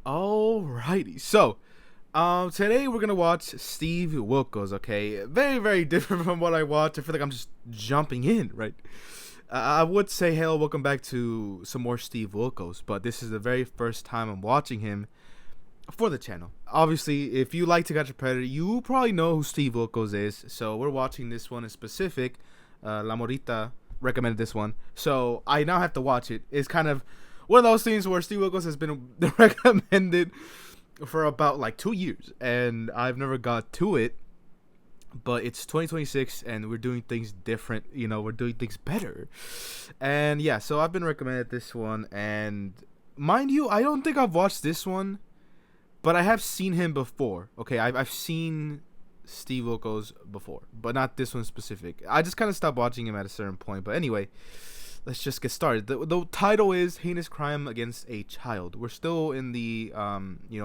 Alrighty, so today we're gonna watch Steve Wilkos. Okay, very very different from what I watch. I feel like I'm just jumping in, right? I would say hello, welcome back to some more Steve Wilkos, but this is the very first time I'm watching him for the channel. Obviously, if you like To Catch a Predator, you probably know who Steve Wilkos is. So we're watching this one in specific. La Morita recommended this one, so I now have to watch it. It's kind of one of those things where Steve Wilkos has been recommended for about like 2 years, and I've never got to it. But it's 2026, and we're doing things different. You know, we're doing things better, and yeah. So I've been recommended this one, and mind you, I don't think I've watched this one, but I have seen him before. Okay, I've seen Steve Wilkos before, but not this one specific. I just kind of stopped watching him at a certain point. But anyway, let's just get started. The title is Heinous Crime Against a Child. We're still in the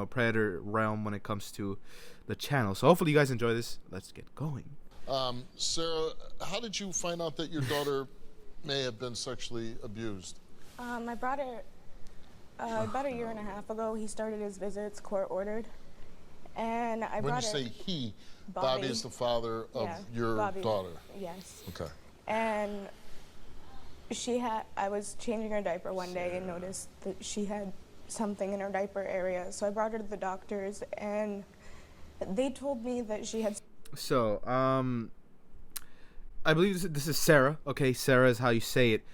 Predator realm when it comes to the channel. So hopefully you guys enjoy this. Let's get going. Sarah, how did you find out that your daughter may have been sexually abused? I brought her about a year and a half ago. He started his visits, court ordered, and I When brought you her. say he, Bobby is the father of your Bobby, daughter. Yes. Okay. And I was changing her diaper one day and noticed that she had something in her diaper area. So I brought her to the doctors, and they told me that she had. So I believe this is Sarah. Okay, Sarah is how you say it.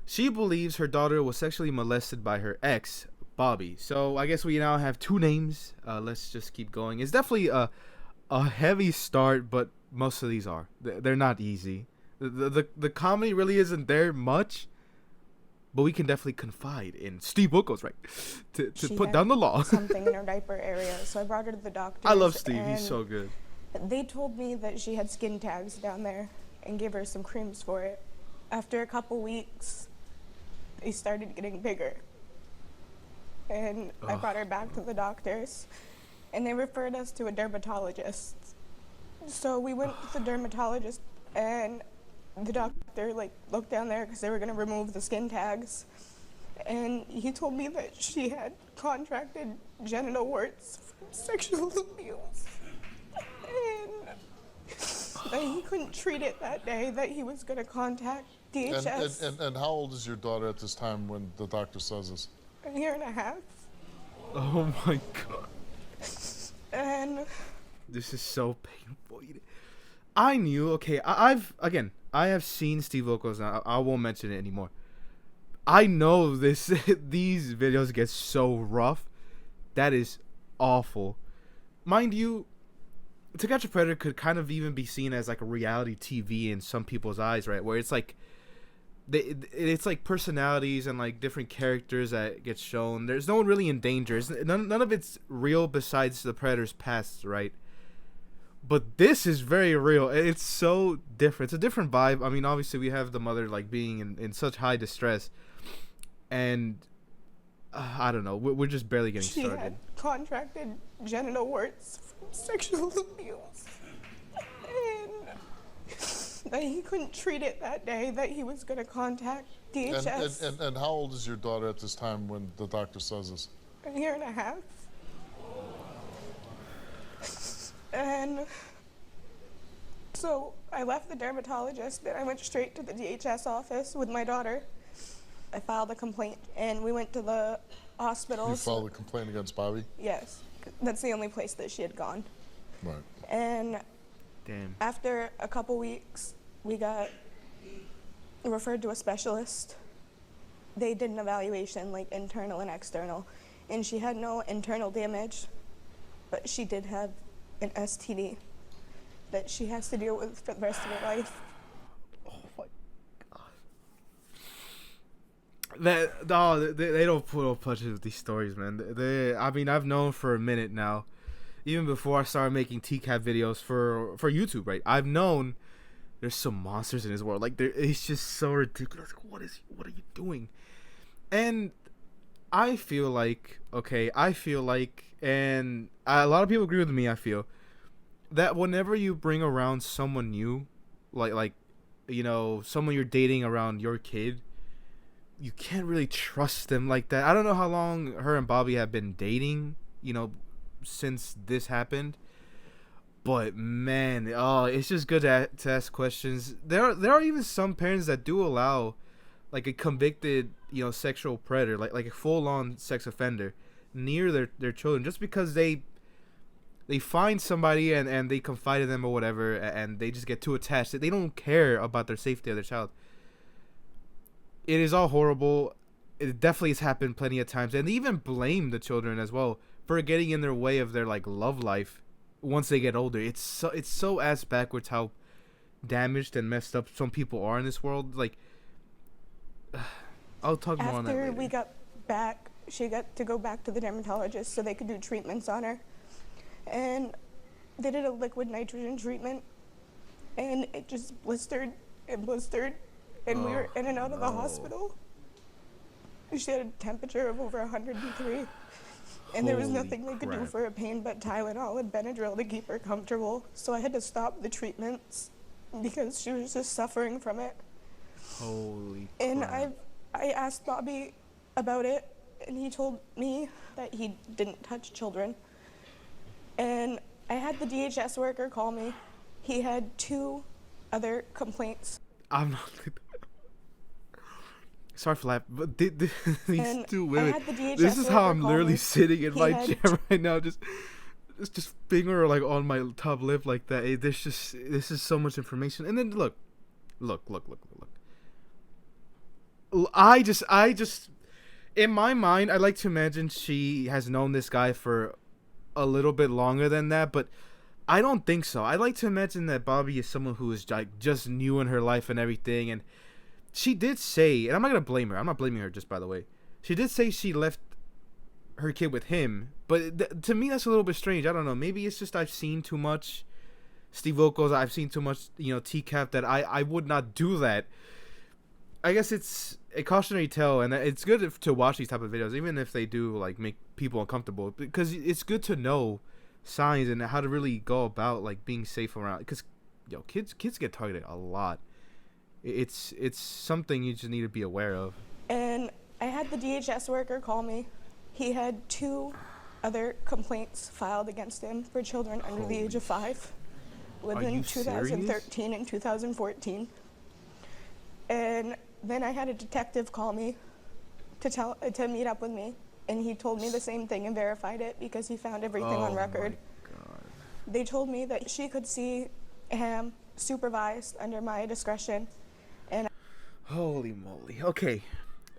She believes her daughter was sexually molested by her ex, Bobby. So I guess we now have two names. Let's just keep going. It's definitely a heavy start, but most of these are. They're not easy. The comedy really isn't there much, but we can definitely confide in Steve Wilkos, right? To put down the law. Something in her diaper area. So I brought her to the doctors. I love Steve. He's so good. They told me that she had skin tags down there and gave her some creams for it. After a couple weeks, they started getting bigger. And I brought her back to the doctors, and they referred us to a dermatologist. So we went to the dermatologist, and the doctor looked down there because they were going to remove the skin tags. And he told me that she had contracted genital warts from sexual abuse. And that he couldn't treat it that day, that he was going to contact DHS. And how old is your daughter at this time when the doctor says this? A year and a half. Oh my god. And this is so painful. I knew. Okay, I have seen Steve Wilkos. Now I won't mention it anymore. I know this. These videos get so rough. That is awful. Mind you, To Catch a Predator could kind of even be seen as like a reality TV in some people's eyes, right? Where it's like, it's like personalities and like different characters that get shown. There's no one really in danger. None of it's real besides the Predator's past, right? But this is very real. It's so different. It's a different vibe. I mean, obviously we have the mother like being in such high distress, and I don't know. We're just barely getting started. She had contracted genital warts from sexual abuse. And that he couldn't treat it that day, that he was going to contact DHS. And how old is your daughter at this time when the doctor says this? A year and a half. And so I left the dermatologist and I went straight to the DHS office with my daughter. I filed a complaint and we went to the hospital. You filed a complaint against Bobby? Yes. That's the only place that she had gone. Right. And Damn. after a couple weeks, we got referred to a specialist. They did an evaluation, like internal and external, and she had no internal damage, but she did have an STD that she has to deal with for the rest of her life. Oh my god. They don't put up punches with these stories, man. I mean, I've known for a minute now, even before I started making TCAP videos for YouTube, right? I've known there's some monsters in this world. Like, it's just so ridiculous. What are you doing? And I feel like, and a lot of people agree with me, I feel, that whenever you bring around someone new, like someone you're dating around your kid, you can't really trust them like that. I don't know how long her and Bobby have been dating, since this happened. But man, oh, it's just good to ask questions. There are even some parents that do allow like a convicted, sexual predator, like a full on sex offender near their children, just because they find somebody and they confide in them or whatever, and they just get too attached that they don't care about their safety of their child. It is all horrible. It definitely has happened plenty of times, and they even blame the children as well for getting in their way of their like love life once they get older. It's so ass backwards how damaged and messed up some people are in this world. Like, I'll talk more on that later. After we got back, she got to go back to the dermatologist so they could do treatments on her. And they did a liquid nitrogen treatment, and it just blistered and blistered, and we were in and out of the hospital. She had a temperature of over 103, and there was nothing they could do for her pain but Tylenol and Benadryl to keep her comfortable. So I had to stop the treatments because she was just suffering from it. Holy And crap. I asked Bobby about it, and he told me that he didn't touch children. And I had the DHS worker call me. He had 2 other complaints. I'm not. Sorry for laughing, but these And 2 I women. had the DHS This is how worker I'm call literally me. sitting in He my had chair right now, just finger like on my top lip like that. This is so much information. And then look. I just in my mind, I like to imagine she has known this guy for a little bit longer than that, but I don't think so. I like to imagine that Bobby is someone who is like just new in her life and everything. And she did say, and I'm not gonna blame her. I'm not blaming her, just by the way. She did say she left her kid with him, but to me that's a little bit strange. I don't know. Maybe it's just I've seen too much Steve Wilkos. I've seen too much, TCAP, that I would not do that. I guess it's a cautionary tale, and it's good to watch these type of videos, even if they do like make people uncomfortable, because it's good to know signs and how to really go about like being safe around. Because kids get targeted a lot. It's something you just need to be aware of. And I had the DHS worker call me. He had 2 other complaints filed against him for children under the age of 5 within 2013 and 2014. And then I had a detective call me to meet up with me, and he told me the same thing and verified it because he found everything on record. My God. They told me that she could see him supervised under my discretion. And Holy moly. Okay.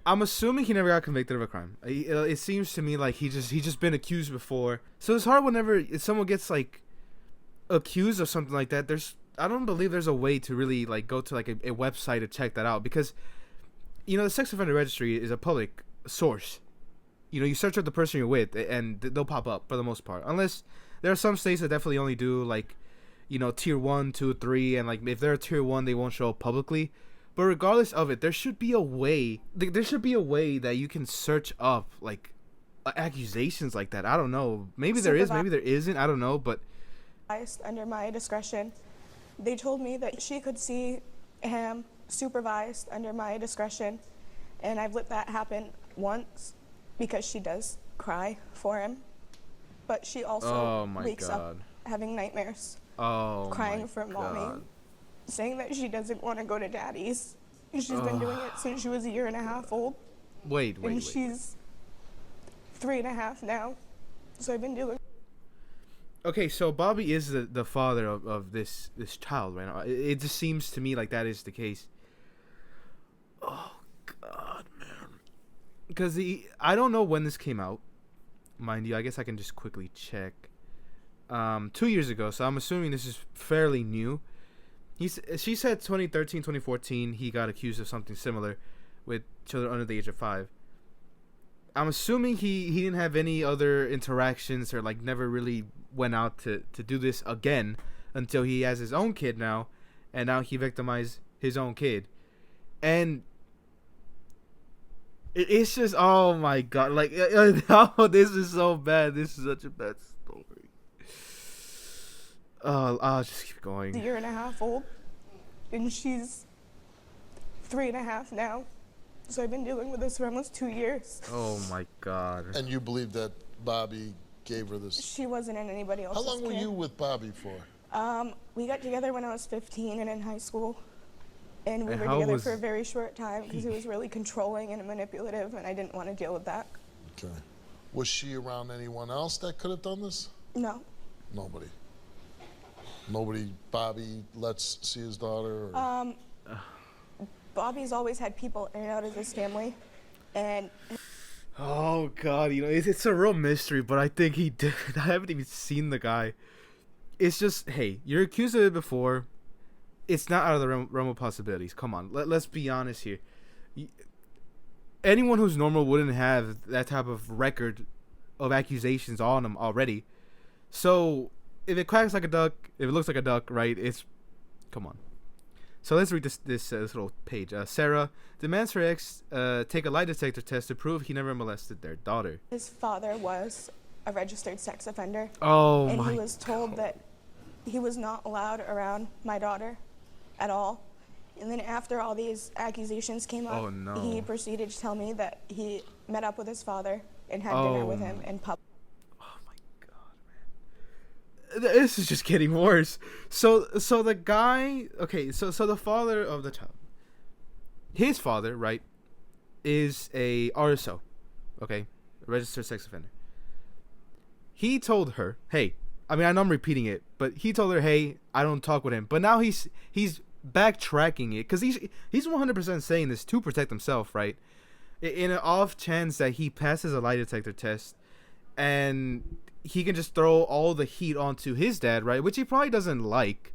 I'm assuming he never got convicted of a crime. It seems to me like he just been accused before. So it's hard whenever someone gets like accused of something like that. I don't believe there's a way to really like go to like a website to check that out, because the sex offender registry is a public source. You search up the person you're with and they'll pop up for the most part, unless there are some states that definitely only do like tier 1, 2, 3, and like if they're tier 1 they won't show up publicly. But regardless of it, there should be a way that you can search up like accusations like that. I don't know, maybe there is, maybe there isn't, I don't know, but under my discretion. They told me that she could see him supervised under my discretion, and I've let that happen once because she does cry for him, but she also wakes up having nightmares, crying for mommy, saying that she doesn't want to go to daddy's. She's been doing it since she was 1.5 years old. Wait. She's 3.5 now, so I've been doing. Okay, so Bobby is the father of this child right now. It just seems to me like that is the case. Oh God, man. Because I don't know when this came out, mind you. I guess I can just quickly check. 2 years ago, so I'm assuming this is fairly new. She said 2013, 2014, he got accused of something similar with children under the age of 5. I'm assuming he didn't have any other interactions or like never really went out to do this again until he has his own kid now, and now he victimized his own kid. And it's just, oh my God, like oh, this is so bad. This is such a bad story. I'll just keep going. 1.5 years old, and she's 3.5 now, So I've been dealing with this for almost 2 years. Oh my God. And you believe that Bobby gave her this? She wasn't in anybody else's How long were care. you with Bobby for? We got together when I was 15 and in high school. And we And were how together was for a very short time because he was really controlling and manipulative, and I didn't want to deal with that. Okay. Was she around anyone else that could have done this? No. Nobody. Nobody. Bobby lets see his daughter? Or? Bobby's always had people in and out of his family, and Oh God, it's a real mystery, but I think he did. I haven't even seen the guy. It's just, hey, you're accused of it before. It's not out of the realm of possibilities. Come on, let's be honest here. Anyone who's normal wouldn't have that type of record of accusations on him already. So if it quacks like a duck, if it looks like a duck, right? Come on. So let's read this little page. Sarah demands her ex take a lie detector test to prove he never molested their daughter. his father was a registered sex offender. Oh And my he was told that he was not allowed around my daughter at all. And then after all these accusations came up, Oh, no. he proceeded to tell me that he met up with his father and had dinner with him in public. Oh my God, man. This is just getting worse. So the guy, okay, so the father of the child, his father, right, is a RSO, okay, a registered sex offender. He told her, hey, I mean, I know I'm repeating it, but he told her, hey, I don't talk with him. But now he's backtracking it because he's 100% saying this to protect himself, right? In an off chance that he passes a lie detector test and he can just throw all the heat onto his dad, right? Which he probably doesn't like.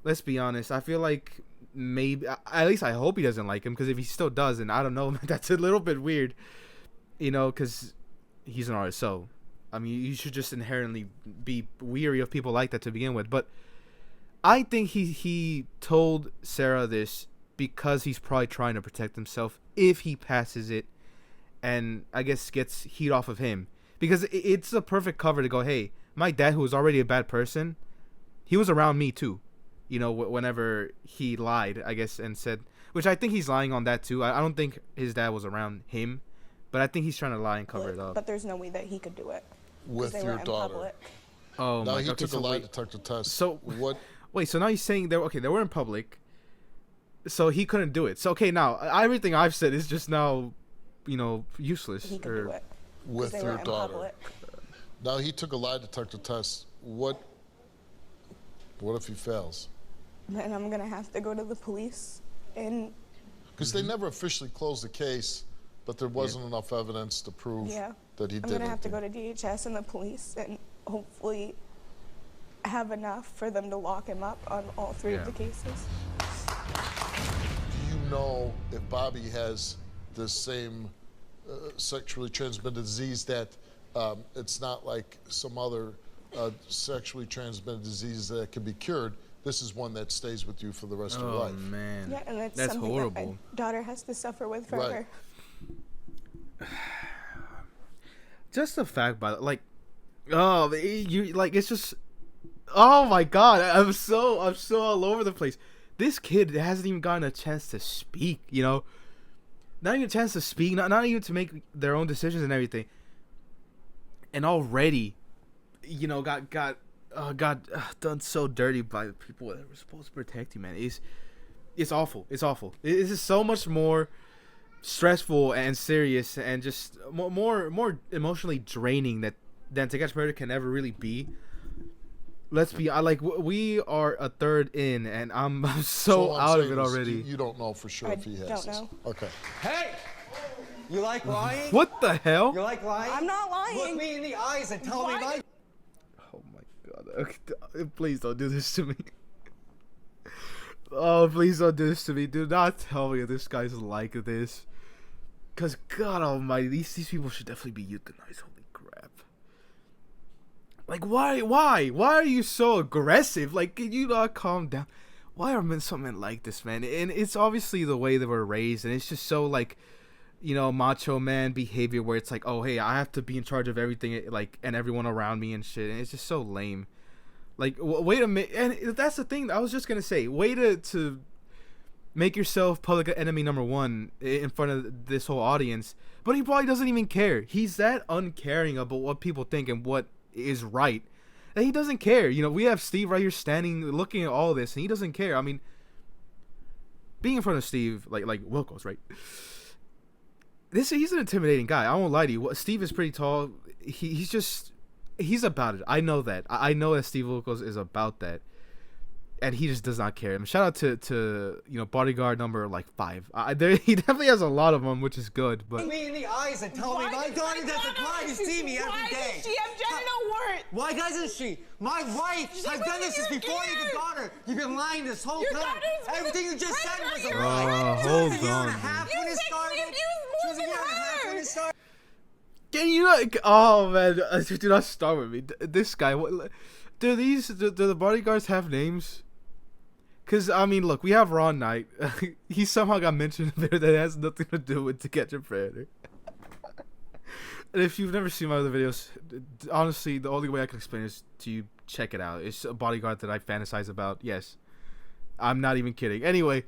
Let's be honest. I feel like maybe, at least I hope he doesn't like him, because if he still does, and I don't know, that's a little bit weird, because he's an RSO. I mean, you should just inherently be weary of people like that to begin with. But I think he told Sarah this because he's probably trying to protect himself if he passes it, and I guess gets heat off of him. Because it's a perfect cover to go, hey, my dad, who was already a bad person, he was around me too. Whenever he lied, I guess, and said, which I think he's lying on that too. I don't think his dad was around him, but I think he's trying to lie and cover it up. But there's no way that he could do it. 'cause With they your were in daughter. public. Oh Now my he God. took Okay, a lie wait. detector test. So what? Wait, so now he's saying they were in public, so he couldn't do it. So okay, now everything I've said is just now, useless. He could do it. 'cause With they your were in daughter. public. Now he took a lie detector test. What if he fails? Then I'm gonna have to go to the police and Because they never officially closed the case, but there wasn't enough evidence to prove that he I'm did gonna have to anything. go to DHS and the police and hopefully have enough for them to lock him up on all three of the cases. Do you know if Bobby has the same sexually transmitted disease, that it's not like some other sexually transmitted disease that can be cured? This is one that stays with you for the rest of your life. Oh man. Yeah, and that's That's something horrible. that my daughter has to suffer with forever. Just the fact, it's just, oh my God, I'm so all over the place. This kid hasn't even gotten a chance to speak, not even a chance to speak, not even to make their own decisions and everything, and already, got done so dirty by the people that were supposed to protect you, man. It's awful. It's awful. This is so much more stressful and serious and just more emotionally draining than To Catch Murder can ever really be. Let's be we are a third in, and I'm so all I'm out of saying it is already. You don't know for sure I if he has don't this. know. Okay. Hey! You like lying? What the hell? You like lying? I'm not lying. Look me in the eyes and tell me my... Oh my God. Okay, please don't do this to me. Oh, please don't do this to me. Do not tell me this guy's like this. Because, God almighty, these people should definitely be euthanized. Holy crap. Why? Why are you so aggressive? Can you not calm down? Why are some men like this, man? And it's obviously the way they were raised. And it's just so, macho man behavior where it's oh, hey, I have to be in charge of everything, and everyone around me and shit. And it's just so lame. Wait a minute. And that's the thing I was just going to say. Way to make yourself public enemy number one in front of this whole audience. But he probably doesn't even care. He's that uncaring about what people think and what is right that he doesn't care. You know, we have Steve right here standing, looking at all this, and he doesn't care. I mean, being in front of Steve, like Wilkos, right? He's an intimidating guy. I won't lie to you. Steve is pretty tall. He's about it. I know that. I know that Steve Wilkos is about that. And he just does not care. I mean, shout out to bodyguard number like 5. He definitely has a lot of them, which is good. But Look me in the eyes and tell me my daughter doesn't cry to see me every day. Why does she have genital warts? Why doesn't she? My wife, I've done this since before you even got her. You've been lying this whole time. Everything you just said was a lie. hold She was a year and a on. half when it started. She was a year and a half when it started. can you not? Oh man, do not start with me. This guy. Do the bodyguards have names? Because, I mean, look, we have Ron Knight. He somehow got mentioned there that has nothing to do with To Catch a Predator. And if you've never seen my other videos, honestly, the only way I can explain is to you check it out. It's a bodyguard that I fantasize about. Yes. I'm not even kidding. Anyway,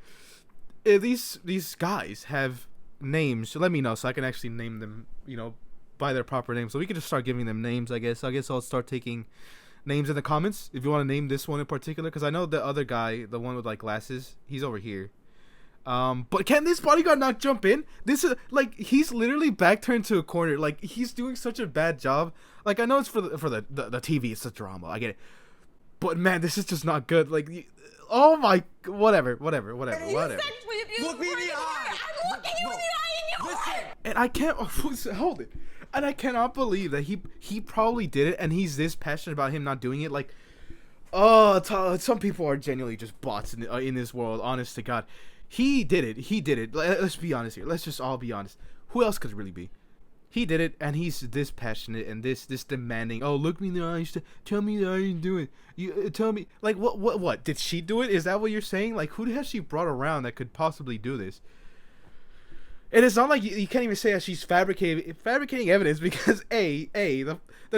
these guys have names. So let me know so I can actually name them, by their proper names. So we can just start giving them names, I guess. I guess I'll start taking names in the comments if you want to name this one in particular, because I know the other guy, the one with like glasses, he's over here. But can this bodyguard not jump in? This is like, he's literally back turned to a corner. Like, he's doing such a bad job. Like, I know it's for the TV, it's a drama, I get it, but man, this is just not good. Like, oh my, whatever. Look me in the eye. I'm looking you in the eye and Listen. And I can't hold it. And I cannot believe that he probably did it, and he's this passionate about him not doing it. Like, some people are genuinely just bots in this world. Honest to God, he did it. Let's be honest here. Let's just all be honest. Who else could it really be? He did it, and he's this passionate and this demanding. Oh, look me in the eyes. Tell me that I didn't do it. You tell me, like, what? Did she do it? Is that what you're saying? Like, who has she brought around that could possibly do this? And it's not like you can't even say that she's fabricating evidence, because the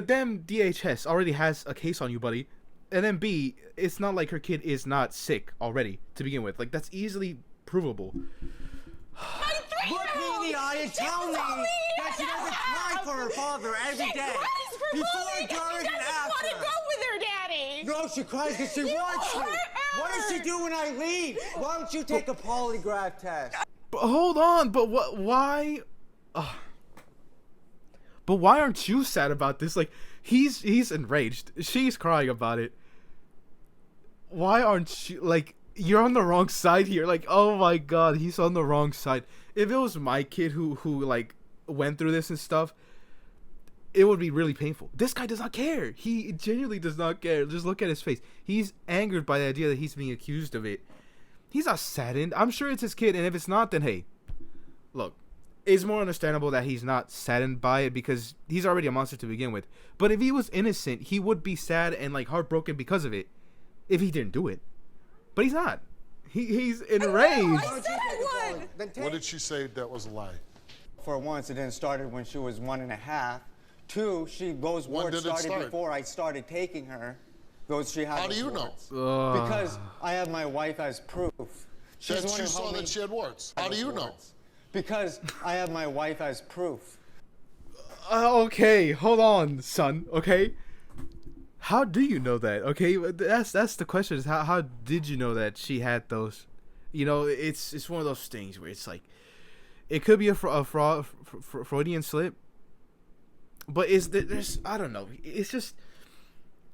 damn DHS already has a case on you, buddy. And then B, it's not like her kid is not sick already to begin with. Like, that's easily provable. Look me in the eye and tell me that she doesn't cry for her father every day. Before, during, and after. Want to go with her daddy. No, she cries because she wants to. What does she do when I leave? Why don't you take a polygraph test? But hold on, but why? But why aren't you sad about this? Like, he's enraged. She's crying about it. Why aren't you, like, you're on the wrong side here. Like, oh my God, he's on the wrong side. If it was my kid who like went through this and stuff, it would be really painful. This guy does not care. He genuinely does not care. Just look at his face. He's angered by the idea that he's being accused of it. He's not saddened. I'm sure it's his kid, and if it's not, then hey, look, it's more understandable that he's not saddened by it, because he's already a monster to begin with. But if he was innocent, he would be sad and like heartbroken because of it, if he didn't do it. But he's not. He's enraged. What did she say that was a lie? For once, it didn't started when she was 1.5. 2, those When warts did it started start? before I started taking her. She had How do those you know? warts. Because I have my wife as proof. She's That the one she who saw helped me that she had warts. How do those you know? warts. Because I have my wife as proof. Okay, hold on, son. Okay, how do you know that? Okay, that's the question. Is how did you know that she had those? It's one of those things where it's like, it could be a Freudian slip, but there's I don't know. It's just,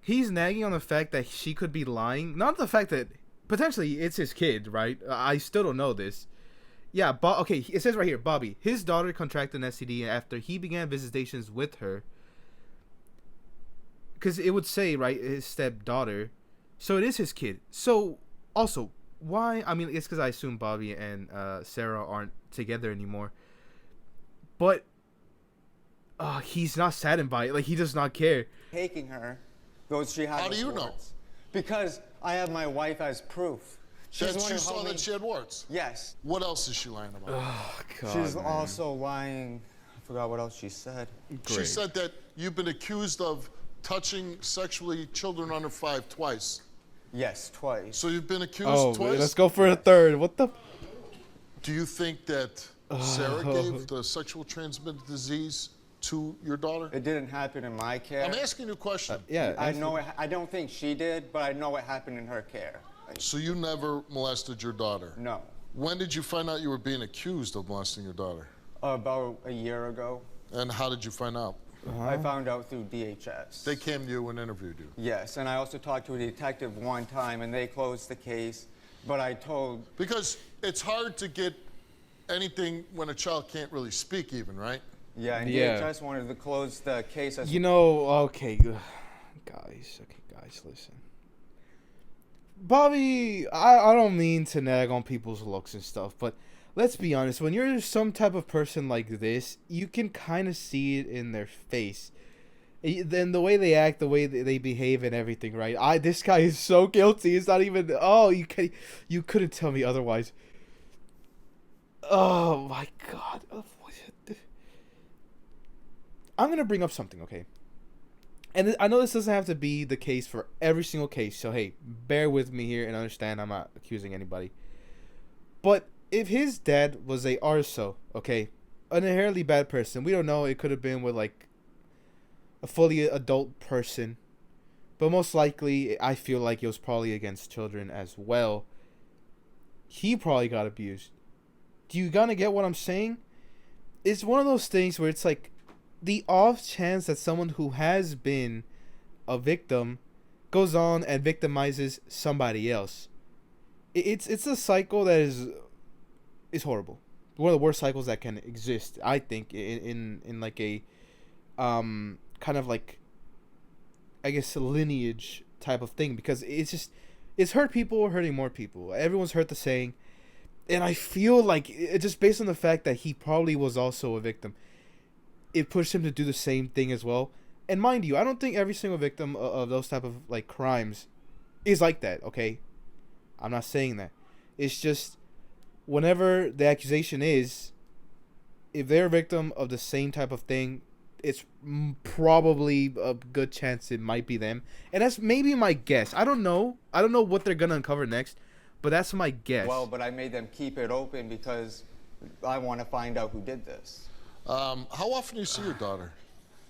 he's nagging on the fact that she could be lying, not the fact that potentially it's his kid, right? I still don't know this. Yeah, but okay, it says right here, Bobby, his daughter contracted an STD after he began visitations with her. Because it would say, right, his stepdaughter. So it is his kid. So, also, why? I mean, it's because I assume Bobby and Sarah aren't together anymore. But he's not saddened by it. Like, he does not care. Taking her, she had How do you know? warts. Because I have my wife as proof. She's That the one she who saw helped me. that she had warts. Yes. What else is she lying about? Oh, God. She's also lying. I forgot what else she said. She said that you've been accused of touching sexually children under 5 twice. Yes, twice. So you've been accused Oh, twice? let's go for a third. What the? Do you think that Sarah gave the sexual transmitted disease to your daughter? It didn't happen in my care. I'm asking you a question. Yeah. I know it, I don't think she did, but I know it happened in her care. Like, So you never molested your daughter? no. When did you find out you were being accused of molesting your daughter? About a year ago, And how did you find out? I found out through DHS. They came to you and interviewed you. Yes, and I also talked to a detective one time, and they closed the case. But I told, Because it's hard to get anything when a child can't really speak even, right? yeah, and Yeah. DHS wanted to close the case as You know, okay, guys, listen. Bobby, I don't mean to nag on people's looks and stuff, but let's be honest, when you're some type of person like this, you can kind of see it in their face. Then the way they act, the way they behave and everything, right? This guy is so guilty. It's not even, you couldn't tell me otherwise. Oh my God. I'm going to bring up something, okay? And I know this doesn't have to be the case for every single case, so hey, bear with me here and understand I'm not accusing anybody. But if his dad was a arso, okay, an inherently bad person, we don't know, it could have been with like a fully adult person, but most likely I feel like it was probably against children as well. He probably got abused. Do you gonna get what I'm saying? It's one of those things where it's like, the off chance that someone who has been a victim goes on and victimizes somebody else. It's a cycle that is horrible. One of the worst cycles that can exist, I think, in like a kind of like, I guess, a lineage type of thing, because it's hurt people hurting more people. Everyone's hurt the same, and I feel like it just based on the fact that he probably was also a victim, it pushed him to do the same thing as well. And mind you, I don't think every single victim of those type of like crimes is like that, okay? I'm not saying that. It's just whenever the accusation is, if they're a victim of the same type of thing, it's probably a good chance it might be them. And that's maybe my guess. I don't know what they're going to uncover next, but that's my guess. well, but I made them keep it open because I want to find out who did this. How often do you see your daughter?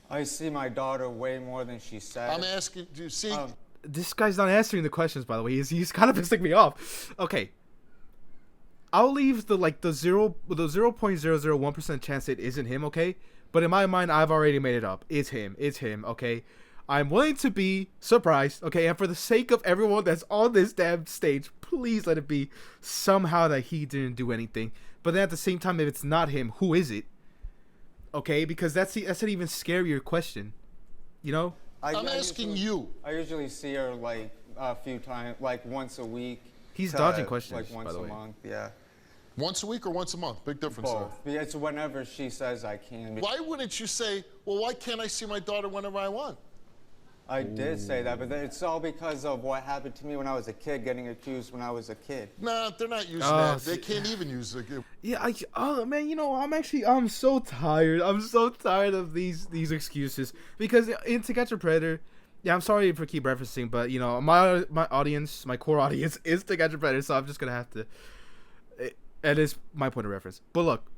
I see my daughter way more than she said. I'm asking, do you see? This guy's not answering the questions, by the way. He's kind of pissing me off. Okay. I'll leave the 0.001% chance it isn't him, okay? But in my mind, I've already made it up. It's him, okay? I'm willing to be surprised, okay? And for the sake of everyone that's on this damn stage, please let it be somehow that he didn't do anything. But then at the same time, if it's not him, who is it? Okay, because that's an even scarier question, you know? I'm asking you. I usually see her like a few times, like once a week. He's to, dodging questions, like once by the a way. month. Yeah, Once a week or once a month? Big difference both. It's whenever she says I can. there. Why wouldn't you say, well, why can't I see my daughter whenever I want? I did say that, but it's all because of what happened to me when I was a kid, getting accused when I was a kid. Nah, they're not using Oh, that. They can't even use it. Yeah, oh man, you know, I'm so tired. I'm so tired of these excuses, because in To Catch a Predator, yeah, I'm sorry for keep referencing, but you know, my audience, my core audience is To Catch a Predator, so I'm just gonna have to. That is my point of reference. But look,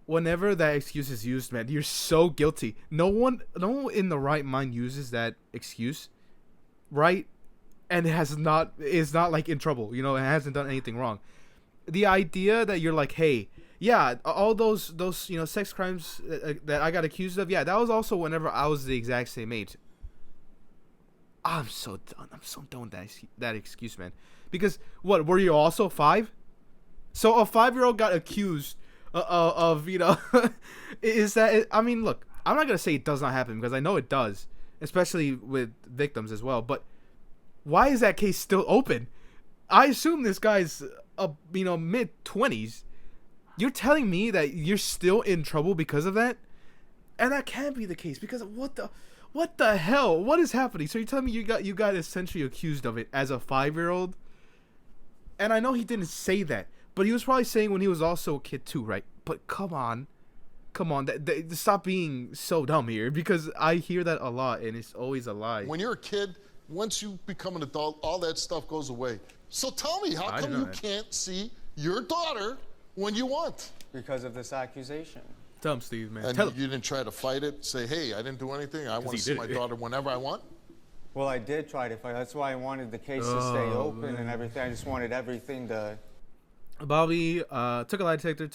whenever that excuse is used, man, you're so guilty. No one in the right mind uses that excuse, right? And is not like in trouble. You know, it hasn't done anything wrong. The idea that you're like, hey, yeah, all those you know, sex crimes that I got accused of, yeah, that was also whenever I was the exact same age. I'm so done. I'm so done with that excuse, man. Because what, were you also 5? So a 5-year-old got accused of you know, is that? I mean, look, I'm not gonna say it does not happen, because I know it does, especially with victims as well. But why is that case still open? I assume this guy's you know, mid-20s. You're telling me that you're still in trouble because of that? And that can't be the case, because what the hell? What is happening? So you're telling me you got essentially accused of it as a 5-year-old? And I know he didn't say that, but he was probably saying when he was also a kid too, right? But come on, stop being so dumb here, because I hear that a lot and it's always a lie. When you're a kid, once you become an adult, all that stuff goes away. So tell me, how come you can't see your daughter when you want. Because of this accusation. Tell him, Steve, man. And Tell him. you didn't try to fight it, say, hey, I didn't do anything. I want he to see did my it. daughter whenever I want. Well, I did try to fight. That's why I wanted the case to stay open and everything. I just wanted everything to... Bobby took a lie detector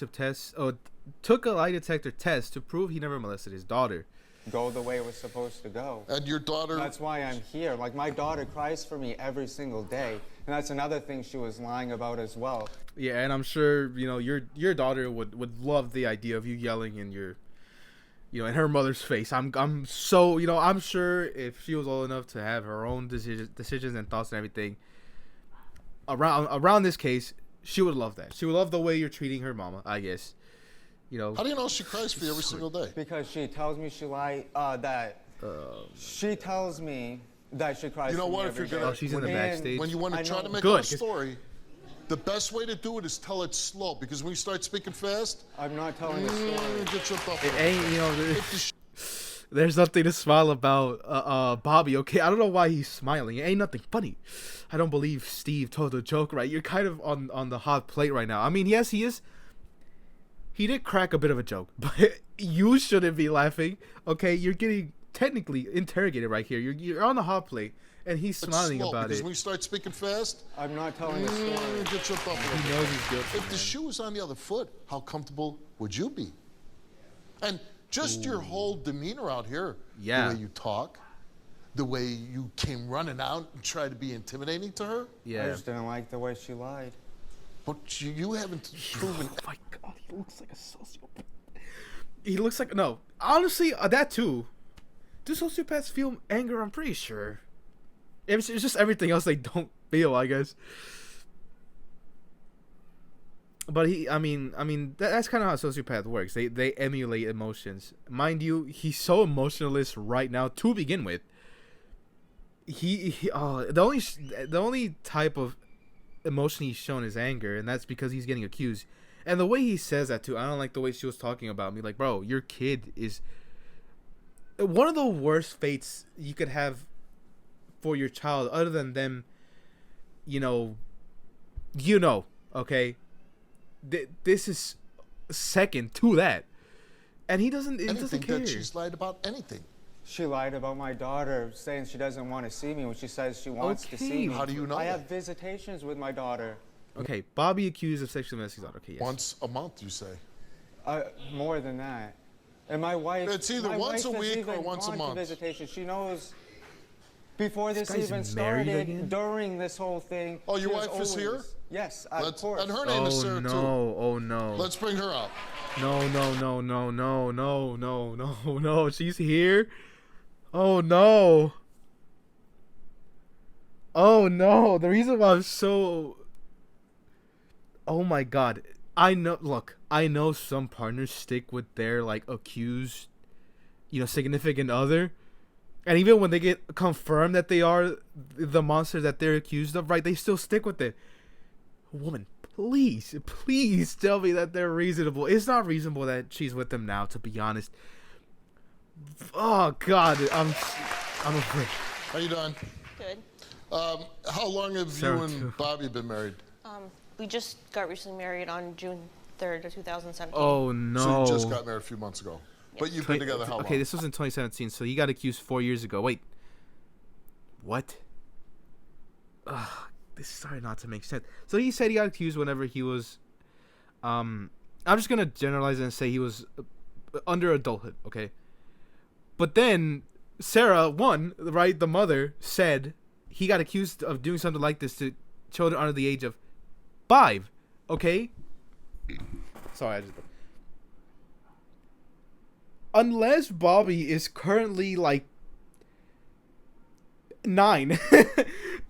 test to prove he never molested his daughter. go the way it was supposed to go. And your daughter... That's why I'm here. Like, my daughter cries for me every single day. And that's another thing she was lying about as well. Yeah, and I'm sure, you know, your daughter would love the idea of you yelling in your, you know, in her mother's face. I'm so, you know, I'm sure if she was old enough to have her own decisions and thoughts and everything around this case, she would love that. She would love the way you're treating her mama, I guess. You know. How do you know she cries for you every single day? Because she tells me she she tells me that she cries. You know for me what? If every you're day. gonna, Oh, she's in the backstage. when you want to try to make Good, up a story, the best way to do it is tell it slow. Because when you start speaking fast, I'm not telling a story. get tripped up. It ain't, you know. There's nothing to smile about, Bobby. Okay, I don't know why he's smiling. It ain't nothing funny. I don't believe Steve told a joke, right? You're kind of on the hot plate right now. I mean, yes, he is. He did crack a bit of a joke, but you shouldn't be laughing. Okay, you're getting technically interrogated right here. You're on the hot plate, and he's smiling slow, about because it. when you start speaking fast, I'm not telling a story. get tripped up. He knows he's guilty. If the shoe was on the other foot, how comfortable would you be? And just your whole demeanor out here, Yeah. the way you talk, the way you came running out and tried to be intimidating to her. I Yeah. just didn't like the way she lied. But you haven't proven. Oh my God, he looks like a sociopath. He looks like honestly, that too. Do sociopaths feel anger? I'm pretty sure. It's just everything else they don't feel, I guess. But I mean, that's kind of how a sociopath works. They emulate emotions. Mind you, he's so emotionless right now to begin with. The only type of emotion he's shown is anger, and that's because he's getting accused. And the way he says that too, I don't like the way she was talking about me. Like, bro, your kid is one of the worst fates you could have for your child, other than them, okay. This is second to that, and he doesn't care. That she's lied about anything. She lied about my daughter, saying she doesn't want to see me when she says she wants to see me. How do you know I that? have visitations with my daughter. Okay, Bobby accused of sexually molesting his daughter. Okay, yes. Once a month, you say. More than that. And my wife. It's either my once wife a has week even or once a gone to month. visitation. She knows. Before this guy's even married started, again? during this whole thing. Oh, your she was wife is here? always- Yes, of course. And her name is Sarah, too. Oh no! Let's bring her out. No! She's here. Oh no! Oh no! The reason why I'm so. Oh my God! I know. Look, I know some partners stick with their accused, significant other. And even when they get confirmed that they are the monster that they're accused of, right, they still stick with it. Woman, please tell me that they're reasonable. It's not reasonable that she's with them now, to be honest. Oh, God, I'm afraid. How you doing? Good. How long have Sarah, you and too. Bobby been married? We just got recently married on June 3rd of 2017. Oh, no. So you just got married a few months ago. But you've been together how long? Okay, this was in 2017, so he got accused 4 years ago. Wait. What? Ugh, this is starting not to make sense. So he said he got accused whenever he was... I'm just going to generalize it and say he was under adulthood, okay? But then Sarah, right, the mother, said he got accused of doing something like this to children under the age of 5, okay? Sorry, I just... Unless Bobby is currently 9,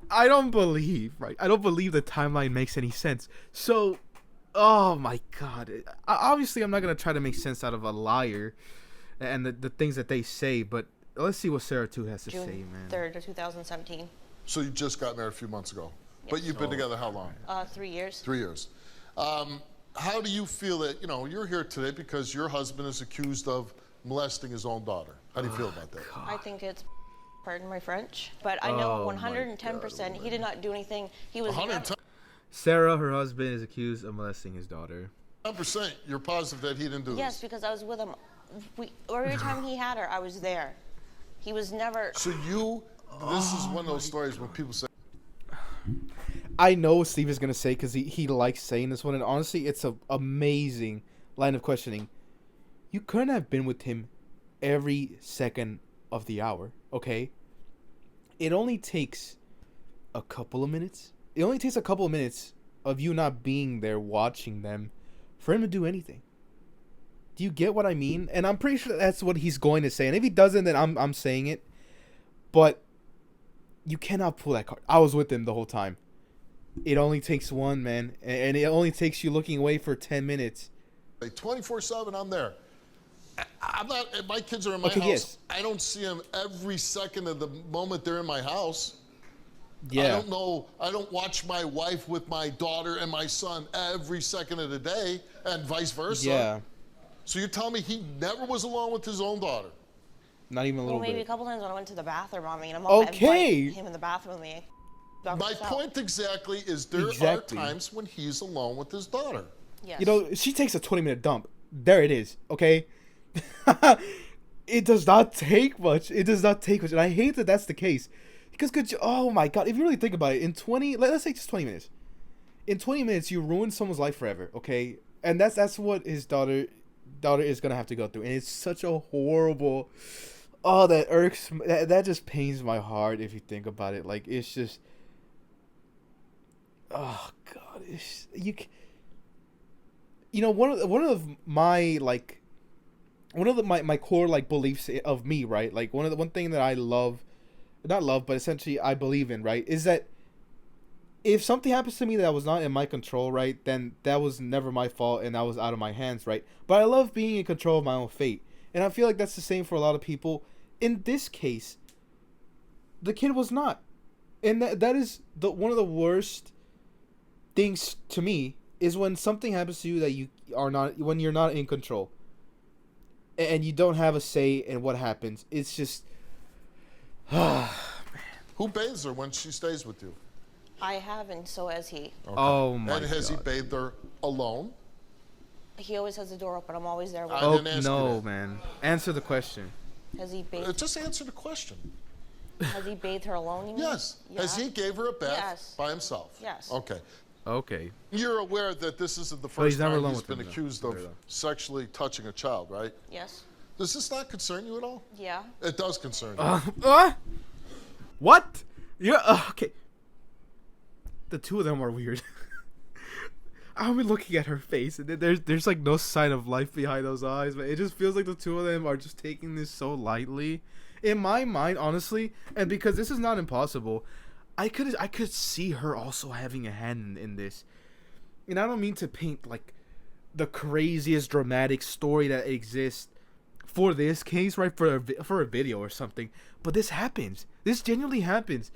I don't believe the timeline makes any sense. So, oh my God. Obviously, I'm not going to try to make sense out of a liar and the things that they say, but let's see what Sarah 2 has to June say, man. 3rd of 2017. So you just got married a few months ago. But you've been together how long? 3 years. 3 years. How do you feel that, you're here today because your husband is accused of molesting his own daughter? How do you feel about that? I think it's, pardon my French, but I know Oh, my 110% he did not do anything. He was 110. Sarah, her husband, is accused of molesting his daughter. 100% you're positive that he didn't do Yes, this? because I was with him. Every time he had her, I was there. He was never. So this is one of those stories when people say, I know what Steve is gonna say because he likes saying this one, and honestly, it's an amazing line of questioning. You couldn't have been with him every second of the hour, okay? It only takes a couple of minutes. It only takes a couple of minutes of you not being there watching them for him to do anything. Do you get what I mean? And I'm pretty sure that's what he's going to say. And if he doesn't, then I'm saying it. But you cannot pull that card. I was with him the whole time. It only takes one, man. And it only takes you looking away for 10 minutes. 24/7, I'm there. I'm not. My kids are in my house. Yes. I don't see them every second of the moment they're in my house. Yeah. I don't know. I don't watch my wife with my daughter and my son every second of the day, and vice versa. Yeah. So you're telling me he never was alone with his own daughter? Not even a little Maybe a bit. couple times when I went to the bathroom on me, and I'm Okay. him in the bathroom with me. My point exactly is there Exactly. are times when he's alone with his daughter. Yes. You know, she takes a 20-minute dump. There it is, okay? It does not take much. It does not take much. And I hate that that's the case. Because, oh my God, if you really think about it, in 20, let's say just 20 minutes. In 20 minutes, you ruin someone's life forever, okay? And that's what his daughter is going to have to go through. And it's such a horrible, that irks, that just pains my heart if you think about it. Like, it's just, oh God, one of my core like beliefs of me, right? Like one thing that I love, not love, but essentially I believe in, right, is that if something happens to me that was not in my control, right, then that was never my fault and that was out of my hands, right? But I love being in control of my own fate. And I feel like that's the same for a lot of people. In this case, the kid was not. And that is one of the worst things to me is when something happens to you that you are not, when you're not in control. And you don't have a say in what happens. It's just, Who bathes her when she stays with you? I have, and so has he. Okay. Oh my And has he God. bathed her alone? He always has the door open. I'm always there with I him. Oh didn't ask you no, that. man! Answer the question. Has he bathed? Just answer the question. Has he bathed her alone? You mean? Yes. Yeah. Has he gave her a bath Yes. by himself? Yes. Okay. Okay. You're aware that this isn't the But first he's never time alone he's with been him, though. accused There of you go. sexually touching a child, right? Yes. Does this not concern you at all? Yeah. It does concern you. What? Yeah. Okay. The two of them are weird. I'm looking at her face, and there's like no sign of life behind those eyes, but it just feels like the two of them are just taking this so lightly. In my mind, honestly, and because this is not impossible, I could see her also having a hand in this. And I don't mean to paint like the craziest dramatic story that exists for this case, right? For a video or something, but this happens. This genuinely happens.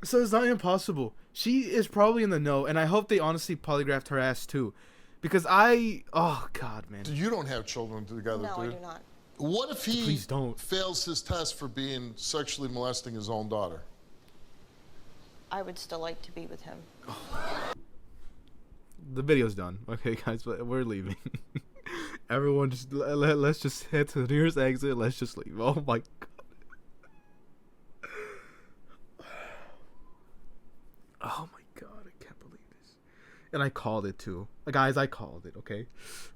So it's not impossible. She is probably in the know, and I hope they honestly polygraphed her ass too, because oh God, man. You don't have children together, No, do I you? do not. What if he Please don't. fails his test for being sexually molesting his own daughter? I would still like to be with him. The video's done. Okay, guys, but we're leaving. Everyone, just let's just head to the nearest exit. Let's just leave. Oh my God. Oh my God, I can't believe this. And I called it too. Guys, I called it, okay?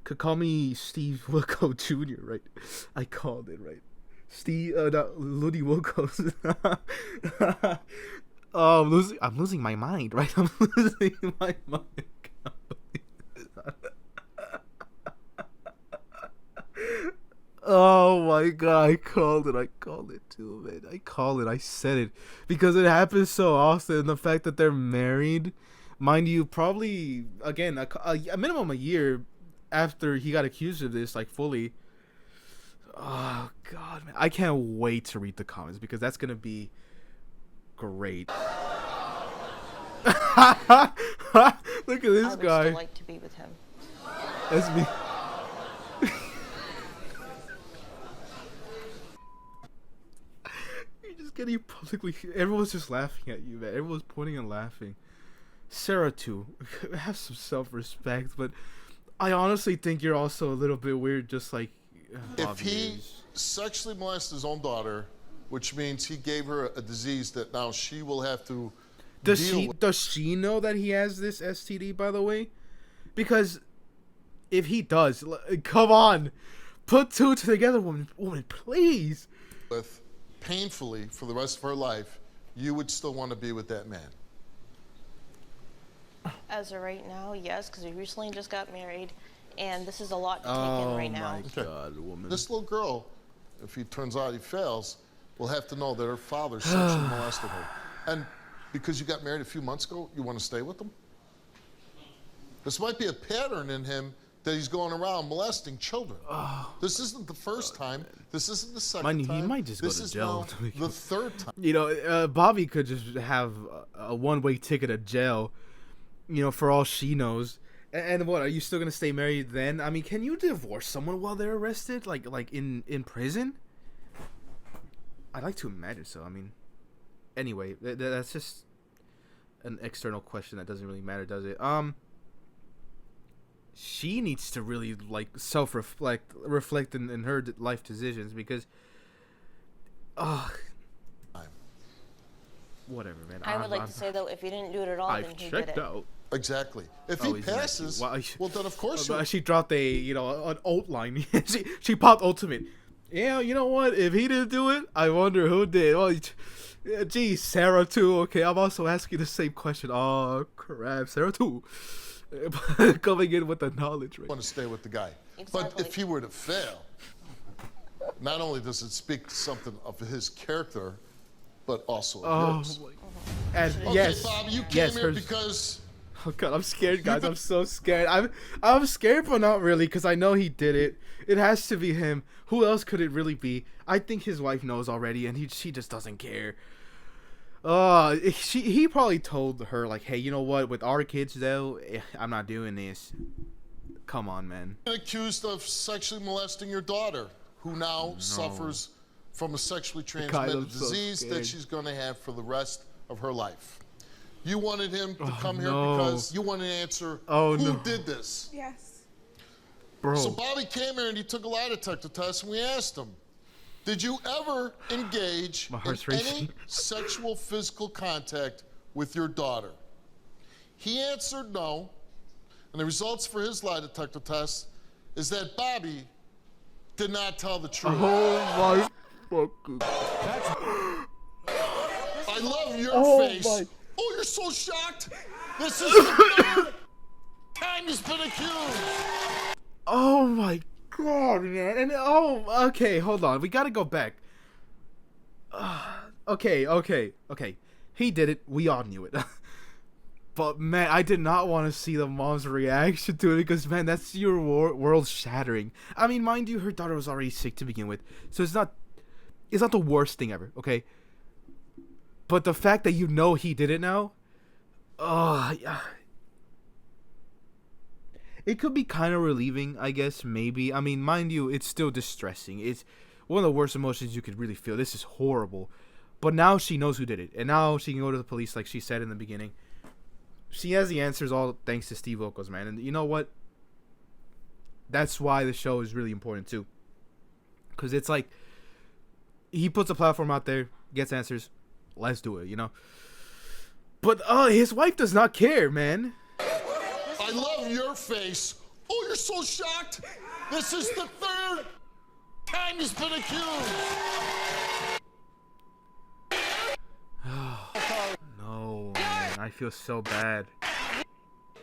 Could call me Steve Wilkos Jr., right? I called it, right? Steve, Ludi Wilkos. Oh, I'm losing my mind, right? I'm losing my mind. I can't believe this. Oh my God, I called it too, man. I called it. I said it. Because it happens so often. The fact that they're married, mind you, probably, again, a minimum a year after he got accused of this, like, fully. Oh, God, man. I can't wait to read the comments because that's going to be great. Look at this I would guy. still like to be with him. That's me. You're just getting publicly. Everyone's just laughing at you, man. Everyone's pointing and laughing. Sarah too. Have some self-respect, but I honestly think you're also a little bit weird, just like If Bobby he is. sexually molested his own daughter, which means he gave her a disease that now she will have to deal with. Does she know that he has this STD, by the way? Because if he does, come on, put two together, woman, please. With painfully for the rest of her life, you would still want to be with that man. As of right now, yes, because we recently just got married, and this is a lot to take Oh in right now. my God, woman. This little girl, if he turns out he fails, will have to know that her father sexually molested her. And because you got married a few months ago, you want to stay with him? This might be a pattern in him that he's going around molesting children. This isn't the first time. This isn't the second Mind you, time. he might just go this to is jail. now the third time. You know, Bobby could just have a one-way ticket to jail, you know, for all she knows. And what, are you still gonna stay married then? I mean, can you divorce someone while they're arrested, like in prison? I'd like to imagine so. I mean, anyway, that's just an external question that doesn't really matter, does it? She needs to really like reflect in her life decisions, because whatever, man. I would like to say, though, if he didn't do it at all, I've then he did checked it. out. Exactly. If Oh, he he's not passes, cute. well, then of course you. She dropped an ult line. she popped ultimate. Yeah, you know what? If he didn't do it, I wonder who did. Well, geez, Sarah too. Okay, I'm also asking the same question. Oh crap, Sarah too. Coming in with the knowledge, right? Want to stay with the guy. Exactly. But if he were to fail, not only does it speak something of his character, but also of yours. And Okay, yes, Bob, you came yes, here hers. because Oh God, I'm scared, guys. I'm so scared. I'm scared, but not really, because I know he did it. It has to be him. Who else could it really be? I think his wife knows already, and she just doesn't care. He probably told her like, hey, you know what? With our kids though, I'm not doing this. Come on, man. accused of sexually molesting your daughter, who now suffers from a sexually transmitted I'm so disease that scared. she's going to have for the rest of her life. You wanted him to come here no. because you wanted to answer Oh, who no. did this. Yes. Bro. So Bobby came here and he took a lie detector test, and we asked him, did you ever engage My in heart's any racing. sexual physical contact with your daughter? He answered no, and the results for his lie detector test is that Bobby did not tell the truth. Oh my fucking. I love your Oh face. my- Oh, you're so shocked. This is the third time he's been accused. Oh my God, man. And okay, hold on. We gotta go back. Okay. He did it. We all knew it. But man, I did not want to see the mom's reaction to it, because man, that's your world shattering. I mean, mind you, her daughter was already sick to begin with, so it's not the worst thing ever, okay? But the fact that you know he did it now, yeah. It could be kind of relieving, I guess, maybe. I mean, mind you, it's still distressing. It's one of the worst emotions you could really feel. This is horrible. But now she knows who did it, and now she can go to the police like she said in the beginning. She has the answers, all thanks to Steve Wilkos, man. And you know what? That's why the show is really important, too. Because it's like, he puts a platform out there, gets answers, let's do it, you know? But his wife does not care, man. I love your face. Oh, you're so shocked. This is the third time he's been accused. No, man, I feel so bad.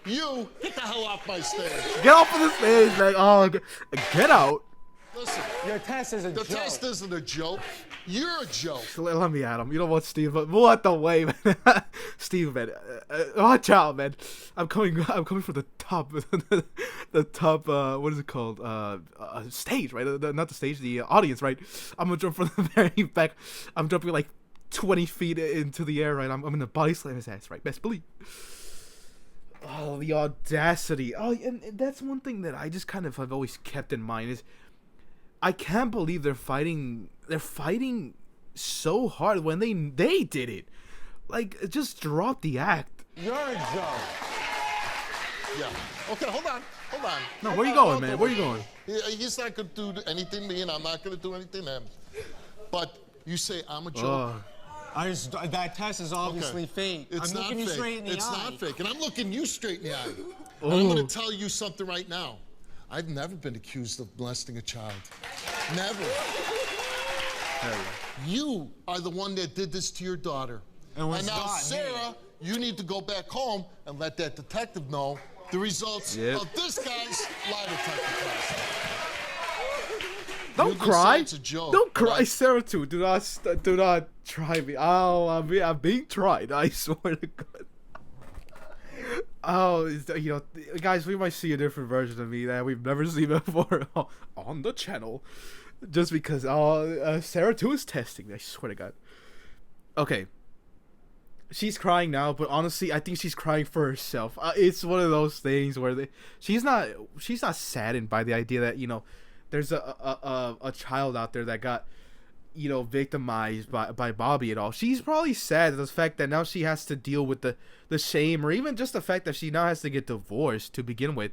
You, get the hell off my stage. Get off of the stage, like, oh, get out. Listen, Your test is a the joke. test isn't a joke. You're a joke. Let me at him. You know what, Steve? But what the way, man? Steve, man, watch out, man. I'm coming from the top, the top. What is it called? Stage, right? Not the stage, the audience, right? I'm gonna jump from the very back. I'm jumping like 20 feet into the air, right? I'm gonna body slam his ass, right? Best believe. Oh, the audacity. Oh, and that's one thing that I just kind of have always kept in mind is, I can't believe they're fighting so hard when they did it. Like, just drop the act. You're a joke. Yeah. Okay, hold on. No, where you going, man? Where you going? He's not going to do anything to me, and I'm not going to do anything to him. But you say I'm a joke. That test is obviously fake. It's I'm not looking you fake. straight in the eye. It's not fake, and I'm looking you straight in the eye. And I'm going to tell you something right now. I've never been accused of molesting a child. Never. You are the one that did this to your daughter. And now, Sarah, you need to go back home and let that detective know the results of this guy's lie detector test. Don't cry. It's a joke, Don't cry, Sarah. Too. Do not try me. Oh, I'm being tried. I swear to God. Oh, guys, we might see a different version of me that we've never seen before on the channel, just because Sarah too is testing. I swear to God. Okay. She's crying now, but honestly, I think she's crying for herself. It's one of those things where she's not saddened by the idea that there's a child out there that got victimized by Bobby at all. She's probably sad at the fact that now she has to deal with the shame, or even just the fact that she now has to get divorced to begin with.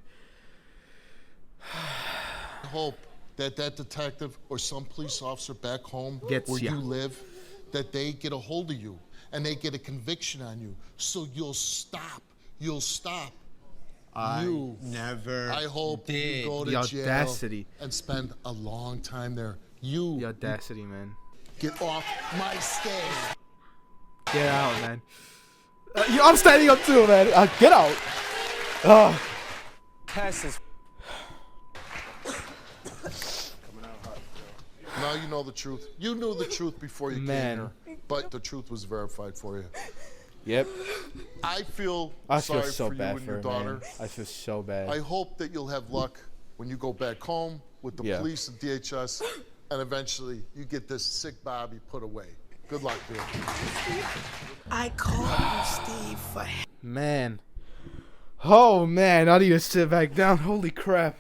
I hope that detective or some police officer back home where you live, that they get a hold of you and they get a conviction on you, so you'll stop. I never I hope did. you go to The jail audacity. and spend a long time there. The audacity, man. Get off my stage. Get out, man. I'm standing up too, man. Get out. Test is Now you know the truth. You knew the truth before you came here, but the truth was verified for you. Yep. I feel so sorry bad for you and for your her, daughter. man. I feel so bad. I hope that you'll have luck when you go back home with the police and DHS, and eventually you get this sick Bobby put away. Good luck, dude. I called you Steve for Man. Oh, man. I need to sit back down. Holy crap.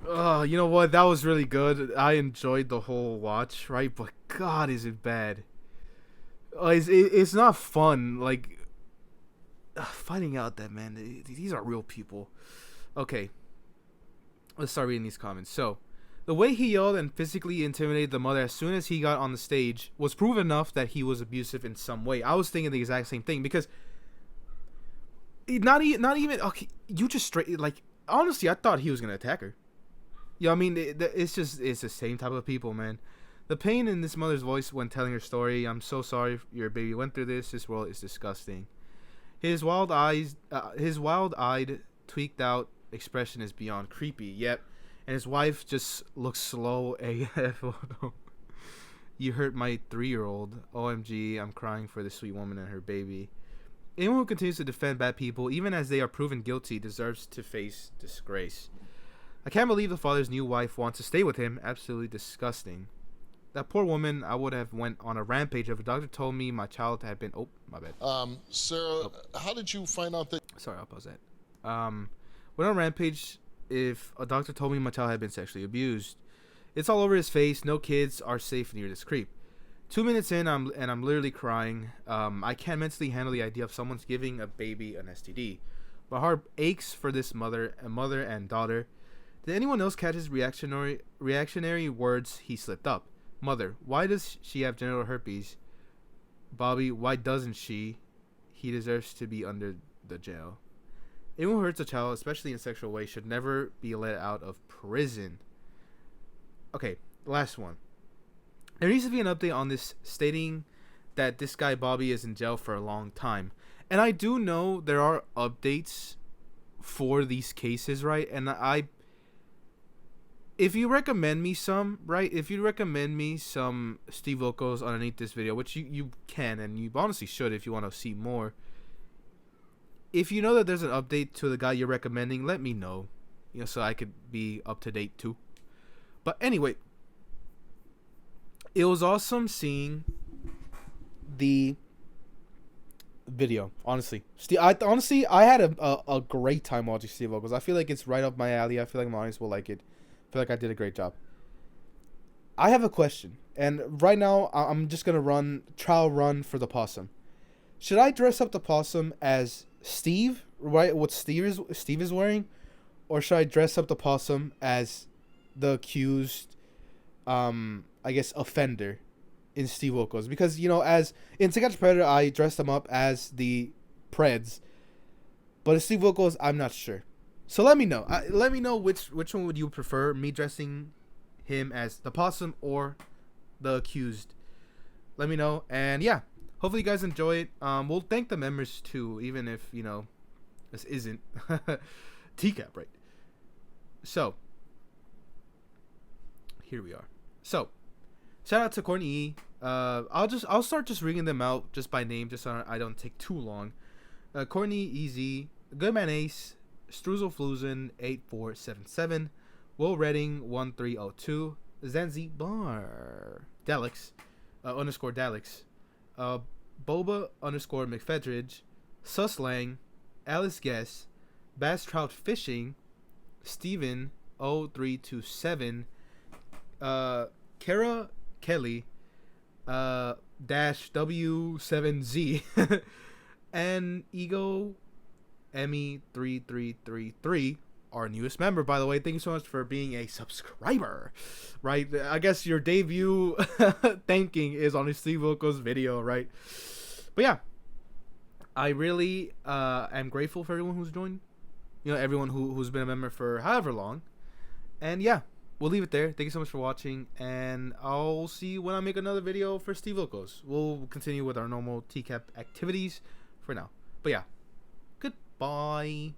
You know what? That was really good. I enjoyed the whole watch, right? But God, is it bad. It's not fun. Like, finding out that, man, these are real people. Okay. Let's start reading these comments. So, the way he yelled and physically intimidated the mother as soon as he got on the stage was proof enough that he was abusive in some way. I was thinking the exact same thing, because not even okay. You just straight, like, honestly, I thought he was gonna attack her. Yeah, I mean, it's the same type of people, man. The pain in this mother's voice when telling her story. I'm so sorry your baby went through this. This world is disgusting. His wild-eyed, tweaked out expression is beyond creepy. Yep. And his wife just looks slow AF. You hurt my 3-year-old. OMG, I'm crying for this sweet woman and her baby. Anyone who continues to defend bad people, even as they are proven guilty, deserves to face disgrace. I can't believe the father's new wife wants to stay with him. Absolutely disgusting. That poor woman, I would have went on a rampage if a doctor told me my child had been... Oh, my bad. Sarah, how did you find out that... Sorry, I'll pause that. Went on a rampage if a doctor told me my child had been sexually abused. It's all over his face. No kids are safe near this creep. 2 minutes in, I'm literally crying. I can't mentally handle the idea of someone's giving a baby an STD. My heart aches for this mother and daughter. Did anyone else catch his reactionary words? He slipped up. Mother, why does she have genital herpes? Bobby, why doesn't she? He deserves to be under the jail. Anyone who hurts a child, especially in a sexual way, should never be let out of prison. Okay, last one. There needs to be an update on this, stating that this guy Bobby is in jail for a long time. And I do know there are updates for these cases, right? And if you recommend me some, right? If you recommend me some Steve Wilkos underneath this video, which you can, and you honestly should if you want to see more. If you know that there's an update to the guy you're recommending, let me know. So I could be up to date too. But anyway, it was awesome seeing the video. Honestly, I had a great time watching Steve Wilkos. I feel like it's right up my alley. I feel like my audience will like it. I feel like I did a great job. I have a question, and right now I'm just gonna trial run for the possum. Should I dress up the possum as Steve, right? What Steve is wearing, or should I dress up the possum as the accused, I guess offender in Steve Wilkos? Because as in To Catch a Predator, I dressed him up as the Preds, but in Steve Wilkos, I'm not sure. So let me know. Let me know which one would you prefer, me dressing him as the possum or the accused. Let me know, and yeah, hopefully you guys enjoy it. We'll thank the members too, even if this isn't TCAP, right? So here we are. So shout out to Courtney E. I'll start just reading them out just by name, just so I don't take too long. Courtney Easy, Goodman Ace, Struzel Flusen 8477, Will Redding 1302, Zanzibar Daleks _ Daleks, Boba _ McFedridge, Suslang, Alice Guess, Bass Trout Fishing, Steven 0327, Kara Kelly, dash W7Z, and Ego Emmy 3333, our newest member, by the way. Thank you so much for being a subscriber. Right, I guess your debut thanking is on a Steve Wilkos video, right? But yeah, I really am grateful for everyone who's joined. Everyone who's been a member for however long. And yeah, we'll leave it there. Thank you so much for watching, and I'll see you when I make another video for Steve Wilkos. We'll continue with our normal TCAP activities for now. But yeah, goodbye.